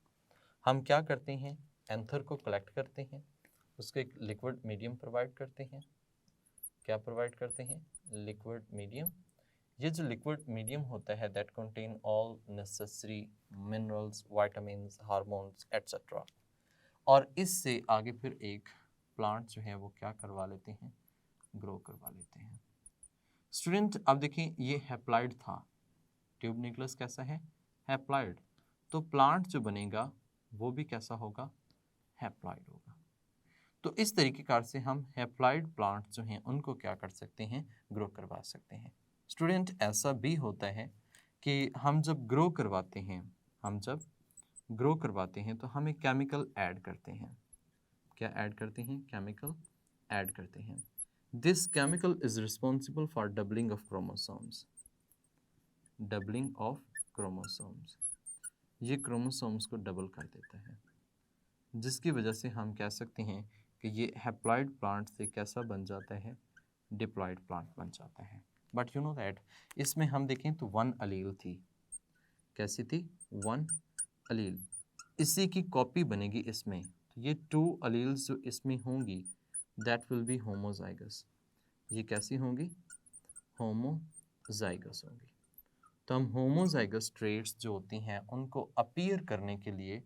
S1: हम क्या करते हैं, एंथर को कलेक्ट करते हैं, उसको एक लिक्विड मीडियम प्रोवाइड करते हैं, क्या प्रोवाइड करते हैं? Liquid medium. ये जो लिक्विड मीडियम होता है that contain all necessary minerals, vitamins, hormones etcetera. और इससे आगे फिर एक प्लांट जो है वो क्या करवा लेते हैं? ग्रो करवा लेते हैं। स्टूडेंट अब देखें, ये हैप्लॉइड था, ट्यूब न्यूक्लियस कैसा है? हैप्लॉइड। तो प्लांट जो बनेगा वो भी कैसा होगा? हैप्लॉइड होगा। तो इस तरीके कार से हम हैप्लॉइड प्लांट जो हैं उनको क्या कर सकते हैं? ग्रो करवा सकते हैं। स्टूडेंट ऐसा भी होता है कि हम जब ग्रो करवाते हैं तो हम एक केमिकल ऐड करते हैं। क्या ऐड करते हैं? केमिकल ऐड करते हैं। This chemical is responsible for doubling of chromosomes. Doubling of chromosomes, ये क्रोमोसोम्स को डबल कर देता है, जिसकी वजह से हम कह सकते हैं कि ये हैप्लॉइड प्लांट से कैसा बन जाता है? डिप्लॉइड प्लांट बन जाता है। बट यू नो दैट इसमें हम देखें तो 1 अलील थी। कैसी थी? 1 अलील। इसी की कॉपी बनेगी इसमें। तो ये 2 अलील्स जो इसमें होंगी दैट विल बी होमोजाइगस। ये कैसी होंगी? होमोजाइगस होंगी। तो हम होमोजाइगस ट्रेट्स जो होती हैं उनको अपीयर करने के लिए,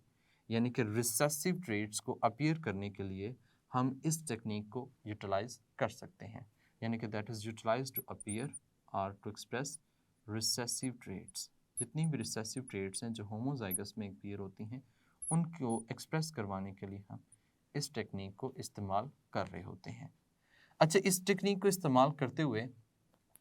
S1: यानी कि रिसेसिव ट्रेट्स को अपीयर करने के लिए हम इस टेक्निक को यूटिलाइज कर सकते हैं, यानी कि that is utilize to appear or to express recessive traits. जितनी भी रिसेसिव ट्रेट्स हैं जो होमोजाइगस में अपीयर होती हैं उनको एक्सप्रेस करवाने के लिए हम इस टेक्निक को इस्तेमाल कर रहे होते हैं। अच्छा, इस टेक्निक को इस्तेमाल करते हुए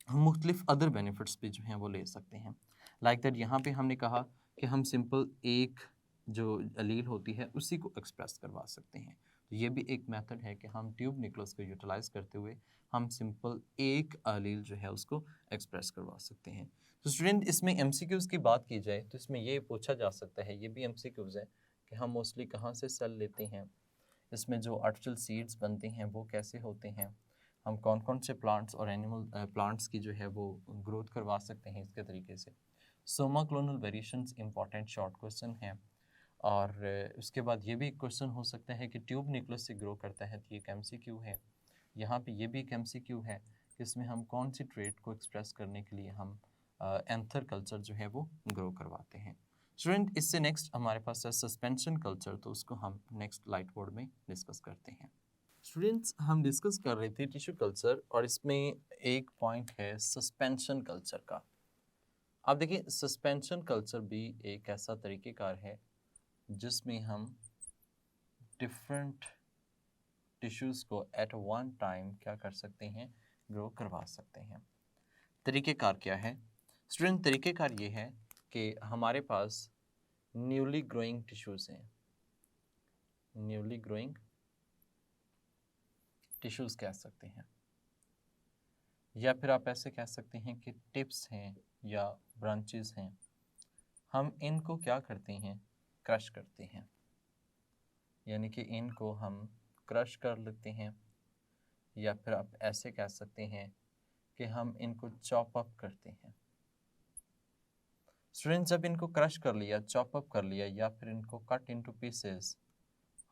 S1: हम मुख्तलिफ अदर बेनिफिट्स भी जो हैं वो ले सकते हैं। लाइक दैट यहाँ पे हमने कहा कि हम सिंपल एक जो अलील होती है उसी को एक्सप्रेस करवा सकते हैं। तो ये भी एक मेथड है कि हम ट्यूब न्यूक्लियस को यूटिलाइज करते हुए हम सिंपल एक अलील जो है उसको एक्सप्रेस करवा सकते हैं। तो स्टूडेंट इसमें एमसीक्यूज़ की बात की जाए तो इसमें ये पूछा जा सकता है, ये भी एमसीक्यूज़ है कि हम मोस्टली कहाँ से सेल लेते हैं, इसमें जो आर्टिफिशियल सीड्स बनते हैं वो कैसे होते हैं, हम कौन कौन से प्लांट्स और एनिमल प्लांट्स की जो है वो ग्रोथ करवा सकते हैं इसके तरीके से। Soma clonal variations important short question है। और उसके बाद ये भी एक क्वेश्चन हो सकता है कि ट्यूब न्यूक्लियस से ग्रो करता है, तो ये एक एमसीक्यू है। यहाँ पे ये भी एक एमसीक्यू है कि इसमें हम कौन सी ट्रेट को एक्सप्रेस करने के लिए हम एंथर कल्चर जो है वो ग्रो करवाते हैं। स्टूडेंट इससे नेक्स्ट हमारे पास है सस्पेंशन कल्चर, तो उसको हम नेक्स्ट लाइट बोर्ड में डिस्कस करते हैं। स्टूडेंट्स हम डिस्कस कर रहे थे टिश्यू कल्चर और इसमें एक पॉइंट है सस्पेंशन कल्चर का। आप देखिए सस्पेंशन कल्चर भी एक ऐसा तरीक़ेकार है जिसमें हम डिफरेंट टिश्यूज़ को एट वन टाइम क्या कर सकते हैं? ग्रो करवा सकते हैं। तरीक़ेकार क्या है स्टूडेंट? तरीक़ेकार ये है कि हमारे पास न्यूली ग्रोइंग टिश्यूज़ हैं, न्यूली ग्रोइंग टिश्यूज़ कह सकते हैं, या फिर आप ऐसे कह सकते हैं कि टिप्स हैं या ब्रांचेस हैं। हम इनको क्या करते हैं? क्रश करते हैं, यानी कि इनको हम क्रश कर लेते हैं, या फिर आप ऐसे कह सकते हैं कि हम इनको चॉप अप करते हैं। स्टूडेंट्स जब इनको क्रश कर लिया, चॉप अप कर लिया, या फिर इनको कट इनटू पीसेस,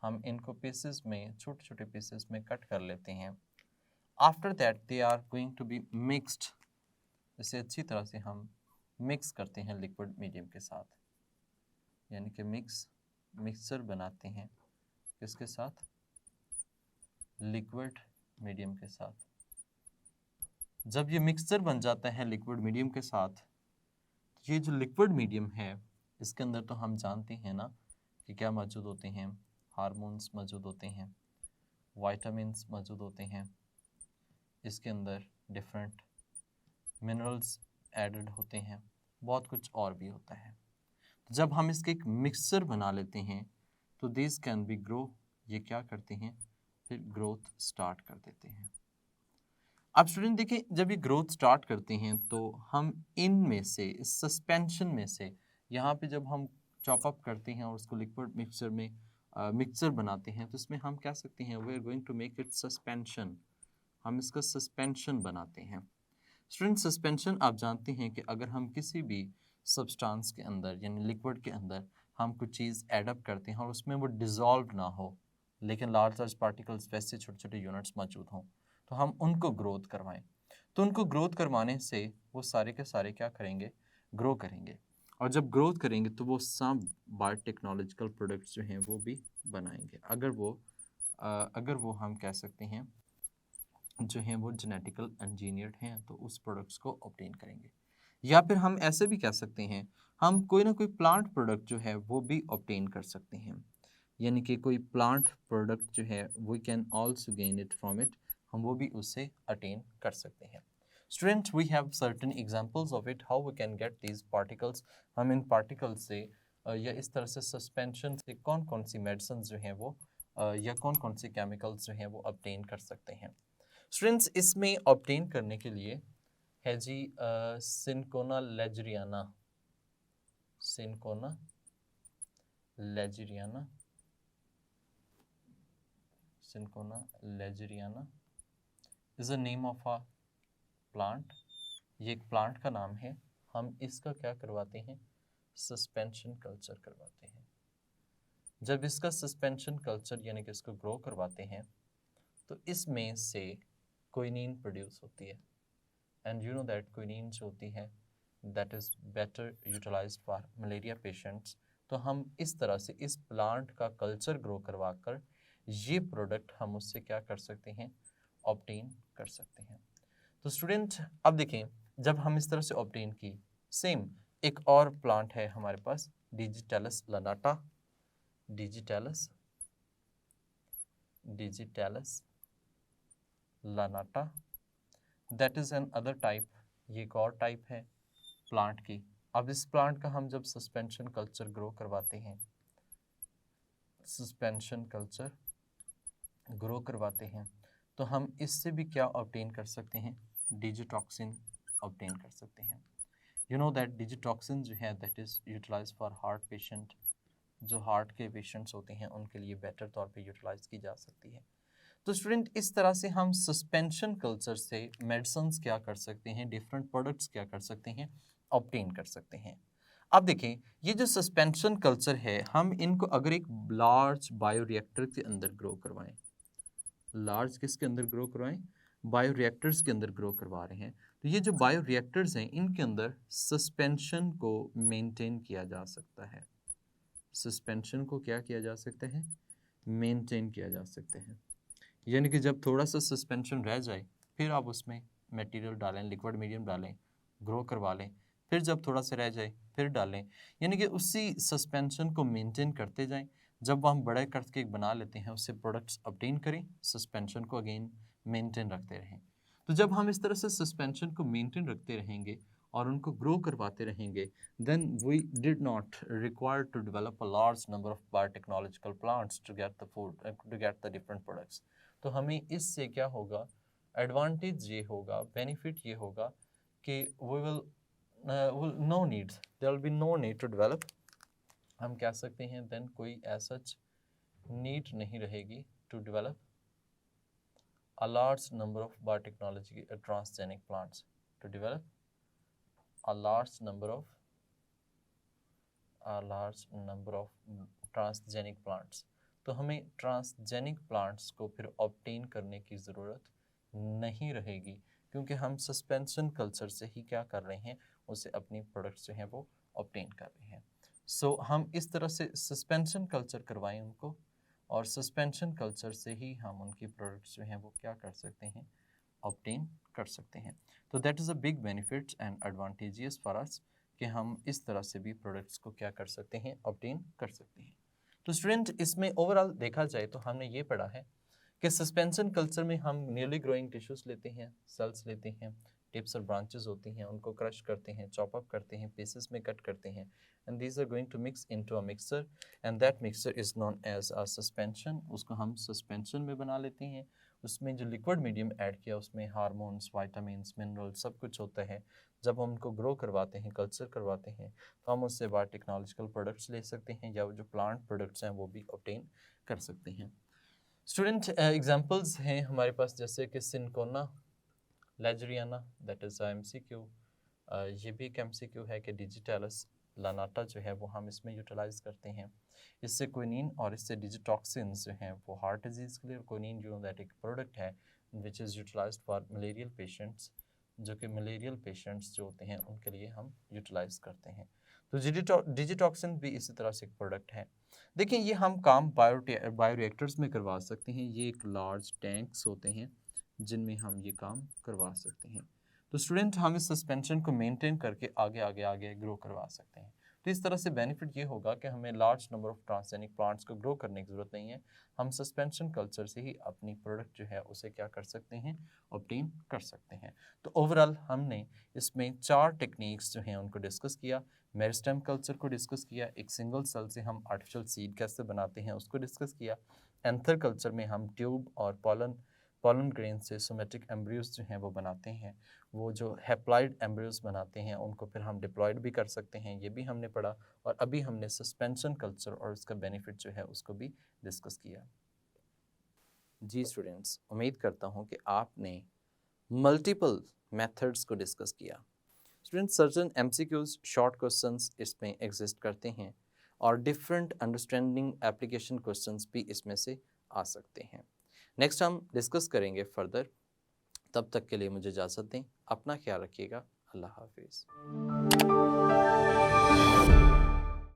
S1: हम इनको पीसेस में छोटे छोटे पीसेस में कट कर लेते हैं। After that they are going to be mixed, इसे अच्छी तरह से हम मिक्स करते हैं लिक्विड मीडियम के साथ, यानी कि मिक्सचर बनाते हैं किसके साथ? लिक्विड मीडियम के साथ। जब ये मिक्सचर बन जाता है लिक्विड मीडियम के साथ, ये जो लिक्विड मीडियम है इसके अंदर तो हम जानते हैं ना कि क्या मौजूद होते हैं? हार्मोन्स मौजूद होते हैं, विटामिन्स मौजूद होते हैं, इसके अंदर डिफरेंट मिनरल्स एडेड होते हैं, बहुत कुछ और भी होता है। जब हम इसके एक मिक्सचर बना लेते हैं तो दिस कैन बी ग्रो, ये क्या करते हैं? फिर ग्रोथ स्टार्ट कर देते हैं। अब स्टूडेंट देखिए जब ये ग्रोथ स्टार्ट करते हैं तो हम इनमें से, इस सस्पेंशन में से, यहाँ पे जब हम चॉप अप करते हैं और उसको लिक्विड मिक्सचर में मिक्सचर बनाते हैं तो इसमें हम कह सकते हैं we are going to make it suspension, हम इसका सस्पेंशन बनाते हैं। स्टूडेंट सस्पेंशन आप जानते हैं कि अगर हम किसी भी सब्सटेंस के अंदर यानी लिक्विड के अंदर हम कुछ चीज़ एडअप करते हैं और उसमें वो डिज़ोल्व ना हो, लेकिन लार्ज पार्टिकल्स वैसे छोटे छोटे यूनिट्स मौजूद हों, तो हम उनको ग्रोथ करवाएं। तो उनको ग्रोथ करवाने से वो सारे के सारे क्या करेंगे, ग्रो करेंगे, और जब ग्रोथ करेंगे तो वो सब बायोटेक्नोलॉजिकल प्रोडक्ट्स जो हैं वो भी बनाएंगे, अगर वो हम कह सकते हैं जो हैं वो जेनेटिकल इंजीनियर्ड हैं तो उस प्रोडक्ट्स को ऑब्टेन करेंगे। या फिर हम ऐसे भी कह सकते हैं हम कोई ना कोई प्लांट प्रोडक्ट जो है वो भी ऑब्टेन कर सकते हैं, यानी कि कोई प्लांट प्रोडक्ट जो है we can also gain it from it, हम वो भी उससे अटेन कर सकते हैं। Student we have certain examples of it how we can get these particles, हम इन पार्टिकल्स से या इस तरह से सस्पेंशन से कौन कौन सी मेडिसिन जो हैं वो या कौन कौन से केमिकल्स जो हैं वो ऑब्टेन कर सकते हैं। स्टूडेंट्स इसमें ऑब्टेन करने के लिए है जी cinchona ledgeriana, cinchona ledgeriana, cinchona ledgeriana is a name of a plant, ये एक प्लांट का नाम है। हम इसका क्या करवाते हैं, सस्पेंशन कल्चर करवाते हैं। जब इसका सस्पेंशन कल्चर यानी कि इसको ग्रो करवाते हैं तो इसमें से क्विनीन प्रोड्यूस होती है, and you know that quinine जो होती है that is better utilized for malaria patients. तो हम इस तरह से इस प्लांट का कल्चर ग्रो करवा कर ये प्रोडक्ट हम उससे क्या कर सकते हैं, ऑब्टेन कर सकते हैं। तो स्टूडेंट अब देखें, जब हम इस तरह से ऑब्टेन की, सेम एक और प्लांट है हमारे पास digitalis lanata, digitalis digitalis lanata, that is another type, ये एक और टाइप है प्लांट की। अब इस प्लांट का हम जब सस्पेंशन कल्चर ग्रो करवाते हैं, सस्पेंशन कल्चर ग्रो करवाते हैं तो हम इससे भी क्या ऑब्टेन कर सकते हैं, डिजिटॉक्सिन ऑब्टेन कर सकते हैं। यू नो दैट डिजिटॉक्सिन जो है that is utilize for heart patient, जो हार्ट के पेशेंट्स होते हैं उनके लिए बेटर तौर पे यूटिलाइज की जा सकती है। तो स्टूडेंट इस तरह से हम सस्पेंशन कल्चर से मेडिसिन क्या कर सकते हैं, डिफरेंट प्रोडक्ट्स क्या कर सकते हैं, ऑब्टेन कर सकते हैं। अब देखें ये जो सस्पेंशन कल्चर है हम इनको अगर एक लार्ज बायोरिएक्टर के अंदर ग्रो करवाएं, लार्ज किसके अंदर ग्रो करवाएं, बायोरिएक्टर्स के अंदर ग्रो करवा रहे हैं, तो ये जो बायोरिएक्टर्स हैं इनके अंदर सस्पेंशन को मेंटेन किया जा सकता है, सस्पेंशन को क्या किया जा सकता है, मेंटेन किया जा सकता है। यानी कि जब थोड़ा सा सस्पेंशन रह जाए फिर आप उसमें मटेरियल डालें, लिक्विड मीडियम डालें, ग्रो करवा लें, फिर जब थोड़ा सा रह जाए फिर डालें, यानी कि उसी सस्पेंशन को मेंटेन करते जाएं। जब हम बड़े करके बना लेते हैं उससे प्रोडक्ट्स ऑब्टेन करें, सस्पेंशन को अगेन मेंटेन रखते रहें। तो जब हम इस तरह से सस्पेंशन को मेंटेन रखते रहेंगे और उनको ग्रो करवाते रहेंगे, then we did not require to develop a large number of biotechnological plants to get the food, to get the different products। तो हमें इससे क्या होगा, एडवांटेज ये होगा, बेनिफिट ये होगा कि we will no need, there will be no need to develop, हम कह सकते हैं देन कोई ऐसा नीड नहीं रहेगी to develop a large number of biotechnology transgenic plants, to develop a large number of transgenic plants. तो हमें ट्रांसजेनिक प्लांट्स को फिर ऑब्टेन करने की ज़रूरत नहीं रहेगी क्योंकि हम सस्पेंशन कल्चर से ही क्या कर रहे हैं, उसे अपनी प्रोडक्ट्स जो हैं वो ऑब्टेन कर रहे हैं। सो हम इस तरह से सस्पेंशन कल्चर करवाएं उनको, और सस्पेंशन कल्चर से ही हम उनकी प्रोडक्ट्स जो हैं वो क्या कर सकते हैं, ऑब्टेन कर सकते हैं। तो that is a big benefit and advantageous for us कि हम इस तरह से भी प्रोडक्ट्स को क्या कर सकते हैं, ऑब्टेन कर सकते हैं। तो स्टूडेंट इसमें ओवरऑल देखा जाए तो हमने ये पढ़ा है कि सस्पेंशन कल्चर में हम न्यूली ग्रोइंग टिश्यूज लेते हैं, सेल्स लेते हैं, टिप्स और ब्रांचेस होती हैं, उनको क्रश करते हैं, चॉप अप करते हैं, पीसेस में कट करते हैं, and these are going to mix into a mixer and that mixer is known as a suspension. उसको हम सस्पेंशन में बना लेते हैं। उसमें जो लिक्विड मीडियम ऐड किया उसमें हार्मोन्स, वाइटामिन्स, मिनरल सब कुछ होता है। जब हम उनको ग्रो करवाते हैं, कल्चर करवाते हैं, तो हम उससे बायोटेक्नोलॉजिकल प्रोडक्ट्स ले सकते हैं या जो प्लांट प्रोडक्ट्स हैं वो भी ऑब्टेन कर सकते हैं। स्टूडेंट एग्जांपल्स हैं हमारे पास जैसे कि सिनकोना लेजरियाना, दैट इज़ MCQ। ये भी एक MCQ है कि डिजिटेलस लानाटा जो है वो हम इसमें यूटिलाइज करते हैं। इससे क्विनीन और इससे डिजिटॉक्सिन्स जो हैं वो हार्ट डिजीज़ के लिए, क्विनीन जो दैट एक प्रोडक्ट है which is utilized for malarial patients, जो कि मलेरियल पेशेंट्स जो होते हैं उनके लिए हम यूटिलाइज करते हैं। तो डिजिटॉक्सिन भी इसी तरह से एक प्रोडक्ट है। देखिए ये हम काम बायोरिएक्टर्स में करवा सकते हैं। ये एक लार्ज टैंक्स होते हैं जिनमें हम ये काम करवा सकते हैं। तो स्टूडेंट हम इस सस्पेंशन को मेंटेन करके आगे आगे आगे ग्रो करवा सकते हैं। तो इस तरह से बेनिफिट ये होगा कि हमें large number of transgenic plants को ग्रो करने की ज़रूरत नहीं है। हम सस्पेंशन कल्चर से ही अपनी प्रोडक्ट जो है उसे क्या कर सकते हैं, ऑब्टेन कर सकते हैं। तो ओवरऑल हमने इसमें 4 टेक्निक्स जो हैं उनको डिस्कस किया। मेरिस्टेम कल्चर को डिस्कस किया, एक सिंगल सेल से हम आर्टिफिशियल सीड कैसे बनाते हैं उसको डिस्कस किया। एंथर कल्चर में हम ट्यूब और पॉलन ग्रेन से सोमेटिक एम्ब्रियोज जो हैं वो बनाते हैं। वो जो हैप्लॉइड एम्ब्रियोज बनाते हैं उनको फिर हम डिप्लॉयड भी कर सकते हैं, ये भी हमने पढ़ा। और अभी हमने सस्पेंशन कल्चर और उसका बेनिफिट जो है उसको भी डिस्कस किया। जी स्टूडेंट्स, उम्मीद करता हूँ कि आपने मल्टीपल मेथड्स को डिस्कस किया। Students surgeon MCQs short questions इसमें एग्जिस्ट करते हैं और डिफरेंट अंडरस्टैंडिंग एप्लीकेशन क्वेश्चंस भी इसमें से आ सकते हैं। नेक्स्ट हम डिस्कस करेंगे फर्दर। तब तक के लिए मुझे इजाज़त दें। अपना ख्याल रखिएगा। अल्लाह हाफिज़।